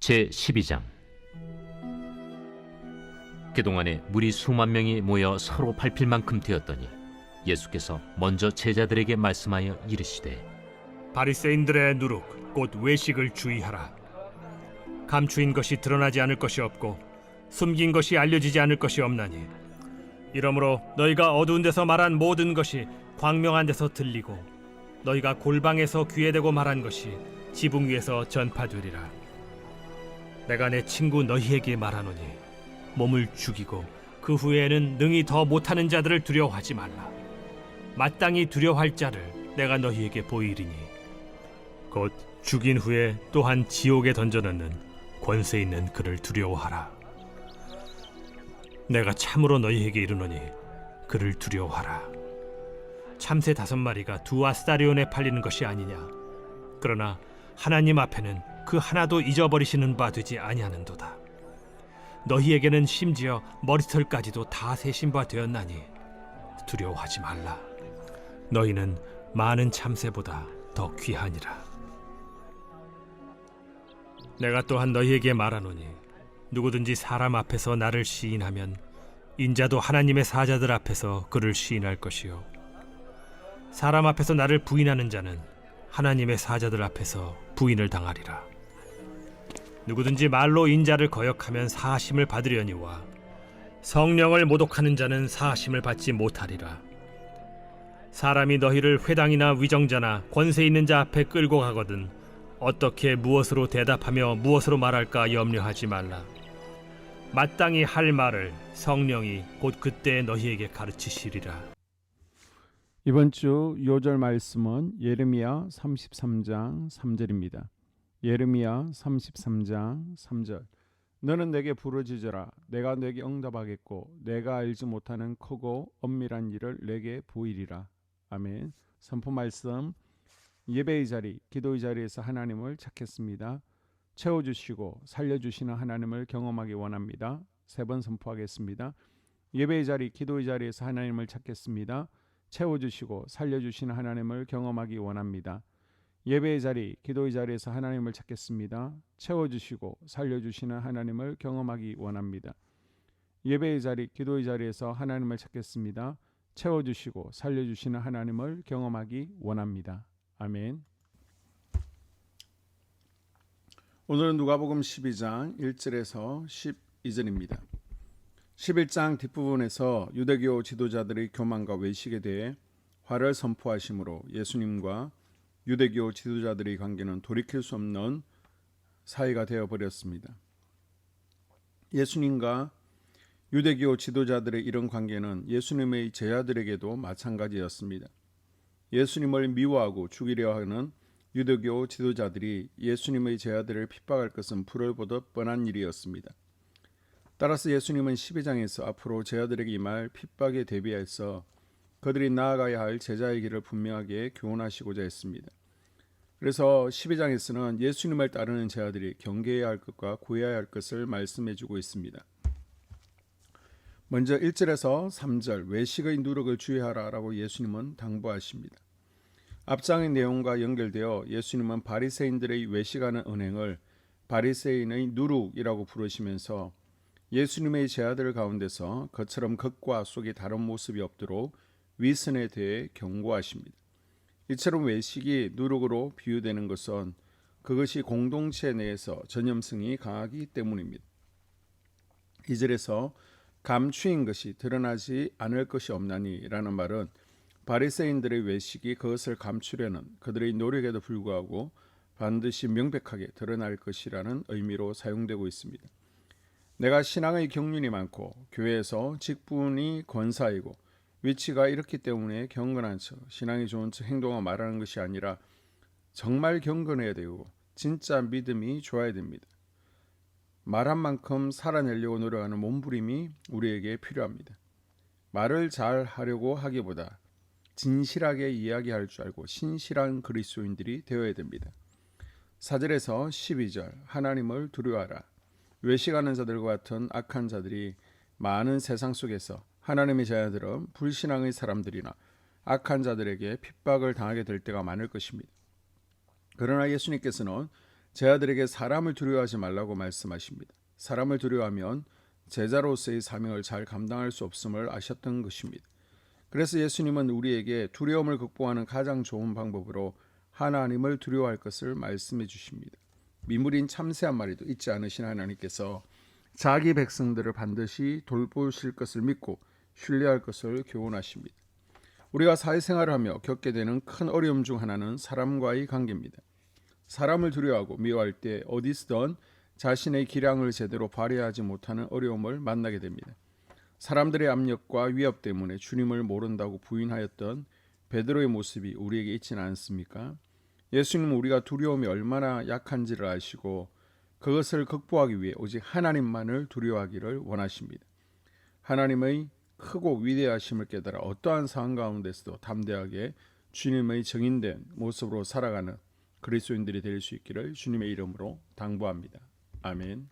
제12장. 그동안에 무리 수만 명이 모여 서로 밟힐 만큼 되었더니 예수께서 먼저 제자들에게 말씀하여 이르시되, 바리새인들의 누룩 곧 외식을 주의하라. 감추인 것이 드러나지 않을 것이 없고 숨긴 것이 알려지지 않을 것이 없나니, 이러므로 너희가 어두운 데서 말한 모든 것이 광명한 데서 들리고 너희가 골방에서 귀에 대고 말한 것이 지붕 위에서 전파되리라. 내가 내 친구 너희에게 말하노니 몸을 죽이고 그 후에는 능히 더 못하는 자들을 두려워하지 말라. 마땅히 두려워할 자를 내가 너희에게 보이리니 곧 죽인 후에 또한 지옥에 던져넣는 권세 있는 그를 두려워하라. 내가 참으로 너희에게 이르노니 그를 두려워하라. 참새 5마리가 2아스타리온에 팔리는 것이 아니냐. 그러나 하나님 앞에는 그 하나도 잊어버리시는 바 되지 아니하는도다. 너희에게는 심지어 머리털까지도 다 세신 바 되었나니 두려워하지 말라. 너희는 많은 참새보다 더 귀하니라. 내가 또한 너희에게 말하노니 누구든지 사람 앞에서 나를 시인하면 인자도 하나님의 사자들 앞에서 그를 시인할 것이요, 사람 앞에서 나를 부인하는 자는 하나님의 사자들 앞에서 부인을 당하리라. 누구든지 말로 인자를 거역하면 사하심을 받으려니와 성령을 모독하는 자는 사하심을 받지 못하리라. 사람이 너희를 회당이나 위정자나 권세 있는 자 앞에 끌고 가거든 어떻게 무엇으로 대답하며 무엇으로 말할까 염려하지 말라. 마땅히 할 말을 성령이 곧 그때 너희에게 가르치시리라. 이번 주 요절 말씀은 예레미야 33장 3절입니다. 예레미야 33장 3절. 너는 내게 부르짖으라. 내가 내게 응답하겠고 내가 알지 못하는 크고 엄밀한 일을 내게 보이리라. 아멘. 선포 말씀. 예배의 자리, 기도의 자리에서 하나님을 찾겠습니다. 채워주시고 살려주시는 하나님을 경험하기 원합니다. 3번 선포하겠습니다. 예배의 자리, 기도의 자리에서 하나님을 찾겠습니다. 채워주시고 살려주시는 하나님을 경험하기 원합니다. 예배의 자리, 기도의 자리에서 하나님을 찾겠습니다. 채워주시고 살려주시는 하나님을 경험하기 원합니다. 예배의 자리, 기도의 자리에서 하나님을 찾겠습니다. 채워주시고 살려주시는 하나님을 경험하기 원합니다. 아멘. 오늘은 누가복음 12장 1절에서 12절입니다. 11장 뒷부분에서 유대교 지도자들의 교만과 외식에 대해 화를 선포하심으로 예수님과 유대교 지도자들의 관계는 돌이킬 수 없는 사이가 되어버렸습니다. 예수님과 유대교 지도자들의 이런 관계는 예수님의 제자들에게도 마찬가지였습니다. 예수님을 미워하고 죽이려 하는 유대교 지도자들이 예수님의 제자들을 핍박할 것은 불을 보듯 뻔한 일이었습니다. 따라서 예수님은 12장에서 앞으로 제자들에게 임할 핍박에 대비해서 그들이 나아가야 할 제자의 길을 분명하게 교훈하시고자 했습니다. 그래서 12장에서는 예수님을 따르는 제자들이 경계해야 할 것과 구해야 할 것을 말씀해주고 있습니다. 먼저 1절에서 3절 외식의 누룩을 주의하라 라고 예수님은 당부하십니다. 앞장의 내용과 연결되어 예수님은 바리새인들의 외식하는 언행을 바리새인의 누룩이라고 부르시면서 예수님의 제자들 가운데서 그처럼 겉과 속이 다른 모습이 없도록 위선에 대해 경고하십니다. 이처럼 외식이 누룩으로 비유되는 것은 그것이 공동체 내에서 전염성이 강하기 때문입니다. 2절에서 감추인 것이 드러나지 않을 것이 없나니 라는 말은 바리새인들의 외식이 그것을 감추려는 그들의 노력에도 불구하고 반드시 명백하게 드러날 것이라는 의미로 사용되고 있습니다. 내가 신앙의 경륜이 많고 교회에서 직분이 권사이고 위치가 이렇기 때문에 경건한 척, 신앙이 좋은 척 행동하고 말하는 것이 아니라 정말 경건해야 되고 진짜 믿음이 좋아야 됩니다. 말한 만큼 살아내려고 노력하는 몸부림이 우리에게 필요합니다. 말을 잘 하려고 하기보다 진실하게 이야기할 줄 알고 신실한 그리스도인들이 되어야 됩니다. 4절에서 12절 하나님을 두려워하라. 외식하는 자들과 같은 악한 자들이 많은 세상 속에서 하나님의 자녀들은 불신앙의 사람들이나 악한 자들에게 핍박을 당하게 될 때가 많을 것입니다. 그러나 예수님께서는 제자들에게 사람을 두려워하지 말라고 말씀하십니다. 사람을 두려워하면 제자로서의 사명을 잘 감당할 수 없음을 아셨던 것입니다. 그래서 예수님은 우리에게 두려움을 극복하는 가장 좋은 방법으로 하나님을 두려워할 것을 말씀해 주십니다. 미물인 참새 한 마리도 잊지 않으신 하나님께서 자기 백성들을 반드시 돌보실 것을 믿고 신뢰할 것을 교훈하십니다. 우리가 사회생활을 하며 겪게 되는 큰 어려움 중 하나는 사람과의 관계입니다. 사람을 두려워하고 미워할 때 어디서든 자신의 기량을 제대로 발휘하지 못하는 어려움을 만나게 됩니다. 사람들의 압력과 위협 때문에 주님을 모른다고 부인하였던 베드로의 모습이 우리에게 있지는 않습니까? 예수님은 우리가 두려움이 얼마나 약한지를 아시고 그것을 극복하기 위해 오직 하나님만을 두려워하기를 원하십니다. 하나님의 크고 위대하심을 깨달아 어떠한 상황 가운데서도 담대하게 주님의 정인된 모습으로 살아가는 그리스도인들이 될 수 있기를 주님의 이름으로 당부합니다. 아멘.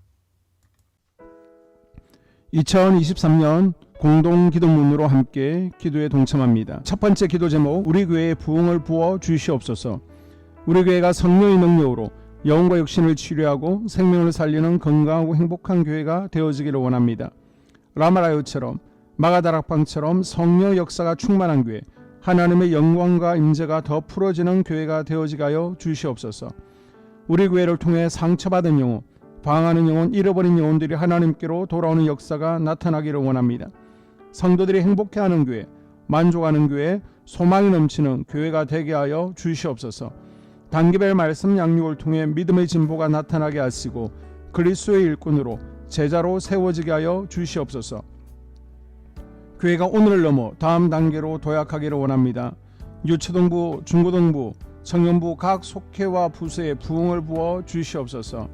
2023년 공동기도문으로 함께 기도에 동참합니다. 첫 번째 기도 제목, 우리 교회에 부흥을 부어 주시옵소서. 우리 교회가 성령의 능력으로 영혼과 육신을 치료하고 생명을 살리는 건강하고 행복한 교회가 되어지기를 원합니다. 라마라요처럼 마가다락방처럼 성령 역사가 충만한 교회, 하나님의 영광과 임재가 더 풀어지는 교회가 되어지게 하여 주시옵소서. 우리 교회를 통해 상처받은 영혼, 방황하는 영혼, 잃어버린 영혼들이 하나님께로 돌아오는 역사가 나타나기를 원합니다. 성도들이 행복해하는 교회, 만족하는 교회, 소망이 넘치는 교회가 되게 하여 주시옵소서. 단기별 말씀 양육을 통해 믿음의 진보가 나타나게 하시고 그리스도의 일꾼으로 제자로 세워지게 하여 주시옵소서. 교회가 오늘을 넘어 다음 단계로 도약하기를 원합니다. 유초등부, 중고등부, 청년부 각 속회와 부서에 부흥을 부어 주시옵소서.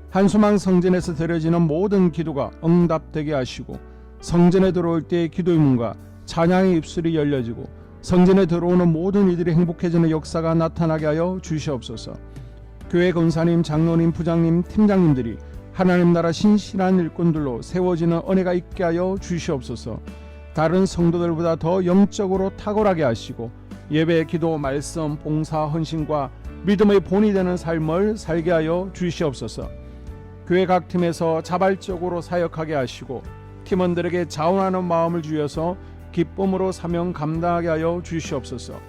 한소망 성전에서 드려지는 모든 기도가 응답되게 하시고 성전에 들어올 때의 기도의 문과 찬양의 입술이 열려지고 성전에 들어오는 모든 이들이 행복해지는 역사가 나타나게 하여 주시옵소서. 교회 권사님, 장로님, 부장님, 팀장님들이 하나님 나라 신실한 일꾼들로 세워지는 은혜가 있게 하여 주시옵소서. 다른 성도들보다 더 영적으로 탁월하게 하시고 예배, 기도, 말씀, 봉사, 헌신과 믿음의 본이 되는 삶을 살게 하여 주시옵소서. 교회 각 팀에서 자발적으로 사역하게 하시고 팀원들에게 자원하는 마음을 주셔서 기쁨으로 사명 감당하게 하여 주시옵소서.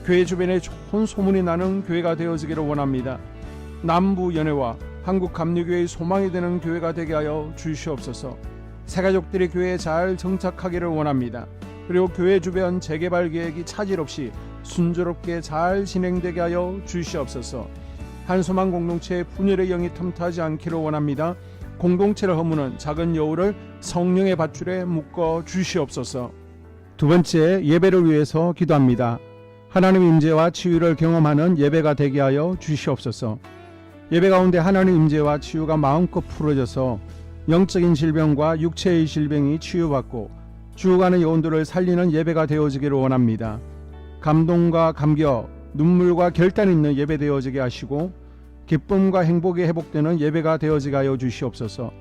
교회 주변에 좋은 소문이 나는 교회가 되어지기를 원합니다. 남부 연회와 한국 감리교회의 소망이 되는 교회가 되게 하여 주시옵소서. 새가족들이 교회에 잘 정착하기를 원합니다. 그리고 교회 주변 재개발 계획이 차질 없이 순조롭게 잘 진행되게 하여 주시옵소서. 한소망 공동체의 분열의 영이 틈타지 않기를 원합니다. 공동체를 허무는 작은 여우를 성령의 밧줄에 묶어 주시옵소서. 두 번째, 예배를 위해서 기도합니다. 하나님의 임재와 치유를 경험하는 예배가 되게 하여 주시옵소서. 예배 가운데 하나님의 임재와 치유가 마음껏 풀어져서 영적인 질병과 육체의 질병이 치유받고 죽어가는 영혼들을 살리는 예배가 되어지기를 원합니다. 감동과 감격, 눈물과 결단 있는 예배 되어지게 하시고 기쁨과 행복이 회복되는 예배가 되어지게 하여 주시옵소서.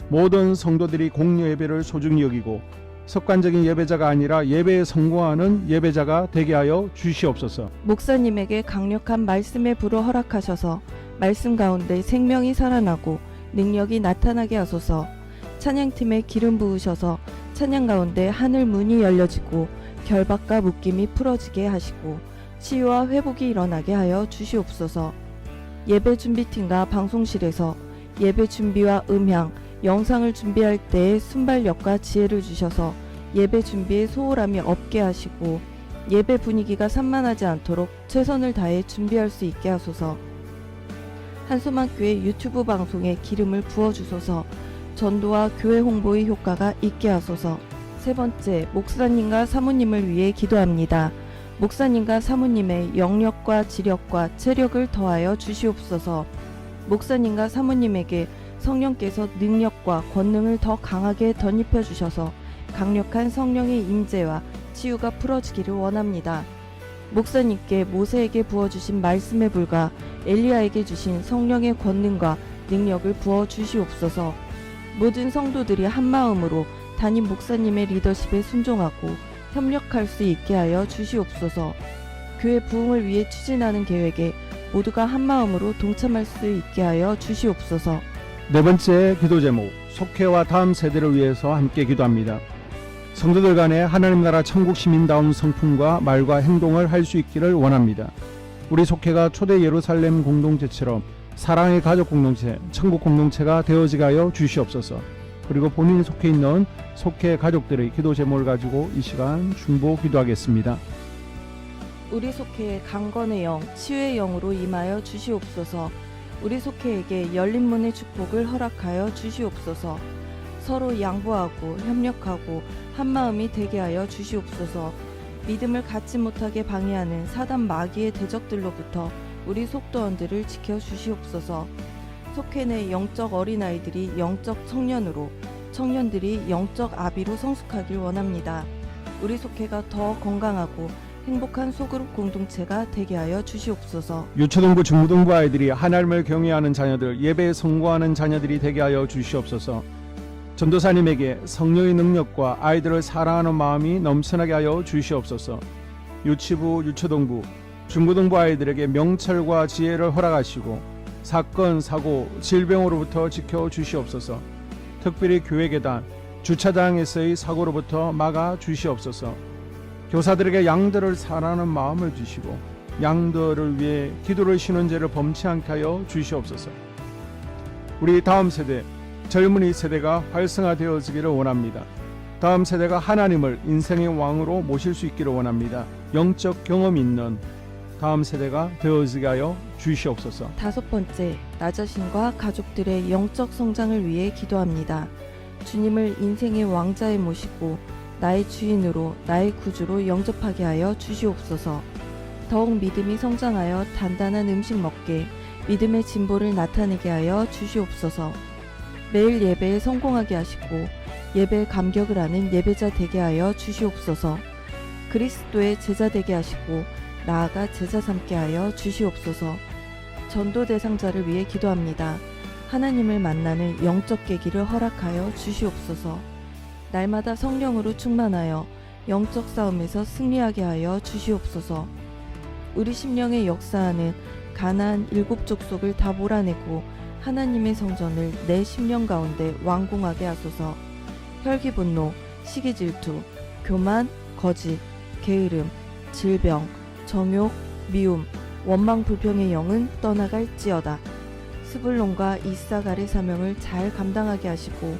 모든 성도들이 공여 예배를 소중히 여기고 습관적인 예배자가 아니라 예배에 성공하는 예배자가 되게 하여 주시옵소서. 목사님에게 강력한 말씀의 불을 허락하셔서 말씀 가운데 생명이 살아나고 능력이 나타나게 하소서. 찬양팀에 기름 부으셔서 찬양 가운데 하늘 문이 열려지고 결박과 묶임이 풀어지게 하시고 치유와 회복이 일어나게 하여 주시옵소서. 예배 준비팀과 방송실에서 예배 준비와 음향, 영상을 준비할 때의 순발력과 지혜를 주셔서 예배 준비에 소홀함이 없게 하시고 예배 분위기가 산만하지 않도록 최선을 다해 준비할 수 있게 하소서. 한소망교회 유튜브 방송에 기름을 부어주소서. 전도와 교회 홍보의 효과가 있게 하소서. 세 번째, 목사님과 사모님을 위해 기도합니다. 목사님과 사모님의 영력과 지력과 체력을 더하여 주시옵소서. 목사님과 사모님에게 성령께서 능력과 권능을 더 강하게 덧입혀 주셔서 강력한 성령의 임재와 치유가 풀어지기를 원합니다. 목사님께 모세에게 부어주신 말씀의 불과 엘리야에게 주신 성령의 권능과 능력을 부어 주시옵소서. 모든 성도들이 한마음으로 담임 목사님의 리더십에 순종하고 협력할 수 있게 하여 주시옵소서. 교회 부흥을 위해 추진하는 계획에 모두가 한 마음으로 동참할 수 있게 하여 주시옵소서. 네 번째 기도 제목, 속회와 다음 세대를 위해서 함께 기도합니다. 성도들 간에 하나님 나라 천국 시민다운 성품과 말과 행동을 할 수 있기를 원합니다. 우리 속회가 초대 예루살렘 공동체처럼 사랑의 가족 공동체, 천국 공동체가 되어지게 하여 주시옵소서. 그리고 본인이 속해 있는 속회 가족들의 기도 제목을 가지고 이 시간 중보 기도하겠습니다. 우리 속회에 강건의 영, 치유의 영으로 임하여 주시옵소서. 우리 속회에게 열린 문의 축복을 허락하여 주시옵소서. 서로 양보하고 협력하고 한마음이 되게 하여 주시옵소서. 믿음을 갖지 못하게 방해하는 사단 마귀의 대적들로부터 우리 속도원들을 지켜 주시옵소서. 속회 내 영적 어린아이들이 영적 청년으로, 청년들이 영적 아비로 성숙하길 원합니다. 우리 속회가 더 건강하고 행복한 소그룹 공동체가 되게 하여 주시옵소서. 유초등부 중고등부 아이들이 하나님을 경외하는 자녀들, 예배에 성공하는 자녀들이 되게 하여 주시옵소서. 전도사님에게 성령의 능력과 아이들을 사랑하는 마음이 넘쳐나게 하여 주시옵소서. 유치부, 유초등부, 중고등부 아이들에게 명철과 지혜를 허락하시고 사건, 사고, 질병으로부터 지켜 주시옵소서. 특별히 교회 계단, 주차장에서의 사고로부터 막아 주시옵소서. 교사들에게 양들을 사랑하는 마음을 주시고 양들을 위해 기도를 쉬는 죄를 범치 않게 하여 주시옵소서. 우리 다음 세대, 젊은이 세대가 활성화되어지기를 원합니다. 다음 세대가 하나님을 인생의 왕으로 모실 수 있기를 원합니다. 영적 경험이 있는 다음 세대가 되어지게 하여 주시옵소서. 다섯 번째, 나 자신과 가족들의 영적 성장을 위해 기도합니다. 주님을 인생의 왕자에 모시고 나의 주인으로, 나의 구주로 영접하게 하여 주시옵소서. 더욱 믿음이 성장하여 단단한 음식 먹게, 믿음의 진보를 나타내게 하여 주시옵소서. 매일 예배에 성공하게 하시고 예배에 감격을 하는 예배자 되게 하여 주시옵소서. 그리스도의 제자 되게 하시고 나아가 제자 삼게 하여 주시옵소서. 전도 대상자를 위해 기도합니다. 하나님을 만나는 영적 계기를 허락하여 주시옵소서. 날마다 성령으로 충만하여 영적 싸움에서 승리하게 하여 주시옵소서. 우리 심령에 역사하는 가나안 7 족속을 다 몰아내고 하나님의 성전을 내 심령 가운데 완공하게 하소서. 혈기 분노, 시기 질투, 교만, 거짓, 게으름, 질병, 정욕, 미움, 원망 불평의 영은 떠나갈지어다. 스불론과 이사갈의 사명을 잘 감당하게 하시고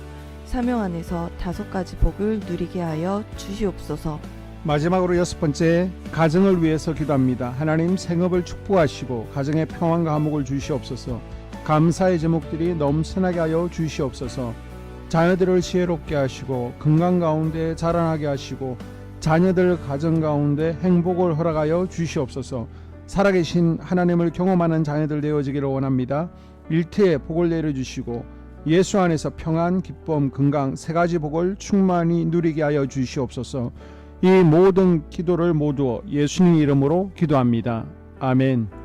사명 안에서 5가지 복을 누리게 하여 주시옵소서. 마지막으로 여섯 번째, 가정을 위해서 기도합니다. 하나님 생업을 축복하시고 가정에 평안과 화목을 주시옵소서. 감사의 제목들이 넘쳐나게 하여 주시옵소서. 자녀들을 지혜롭게 하시고 건강 가운데 자라나게 하시고 자녀들 가정 가운데 행복을 허락하여 주시옵소서. 살아계신 하나님을 경험하는 자녀들 되어지기를 원합니다. 일터에 복을 내려주시고 예수 안에서 평안, 기쁨, 건강 3가지 복을 충만히 누리게 하여 주시옵소서. 이 모든 기도를 모두 예수님 이름으로 기도합니다. 아멘.